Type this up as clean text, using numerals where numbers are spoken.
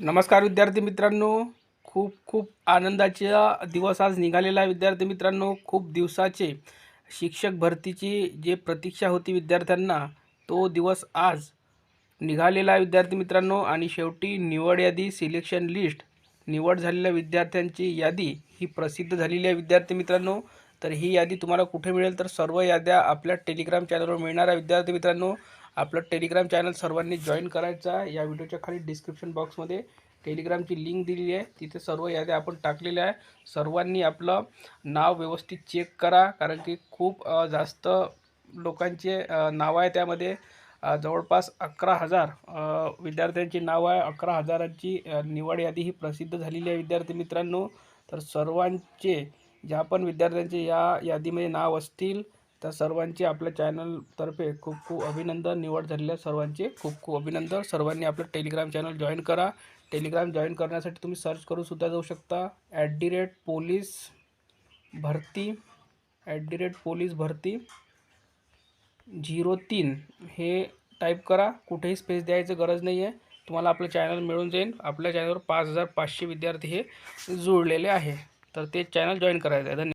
नमस्कार विद्यार्थी मित्रांनो. खूप खूप आनंदाचा दिवस आज निघालेला आहे विद्यार्थी मित्रांनो. खूप दिवसाचे शिक्षक भरतीची जे प्रतीक्षा होती विद्यार्थ्यांना, तो दिवस आज निघालेला आहे विद्यार्थी मित्रांनो. आणि शेवटी निवड यादी, सिलेक्शन लिस्ट, निवड झालेल्या विद्यार्थ्यांची यादी ही प्रसिद्ध झालेली आहे विद्यार्थी मित्रांनो. तर ही यादी तुम्हाला कुठे मिळेल? तर सर्व याद्या आपल्या टेलिग्राम चॅनलवर मिळणार आहे विद्यार्थी मित्रांनो. आपलं टेलिग्राम चॅनल सर्वांनी जॉईन करायचं आहे. या व्हिडिओच्या खाली डिस्क्रिप्शन बॉक्समध्ये टेलिग्रामची लिंक दिलेली आहे, तिथे सर्व याद्या आपण टाकलेल्या आहे. सर्वांनी आपलं नाव व्यवस्थित चेक करा, कारण की खूप जास्त लोकांचे नाव आहे त्यामध्ये. जवळपास 11,000 विद्यार्थ्यांची नाव आहे. 11,000ची निवड यादी ही प्रसिद्ध झालेली आहे विद्यार्थी मित्रांनो. तर सर्वांचे ज्या पण विद्यार्थ्यांचे या यादीमध्ये नाव असतील त्या सर्वांचे आपल्या चॅनलतर्फे खूप खूप अभिनंदन. निवड झालेल्या सर्वांचे खूप खूप अभिनंदन. सर्वांनी आपलं टेलिग्राम चॅनल जॉईन करा. टेलिग्राम जॉईन करण्यासाठी तुम्ही सर्च करून सुद्धा जाऊ शकता. @पोलीस भरती, @पोलीस भरती 03 हे टाईप करा. कुठेही स्पेस द्यायची गरज नाही आहे. तुम्हाला आपलं चॅनल मिळून जाईल. आपल्या चॅनलवर 5,500 विद्यार्थी हे जोडलेले आहे. तर ते चॅनल जॉईन करायचं आहे. धन्यवाद.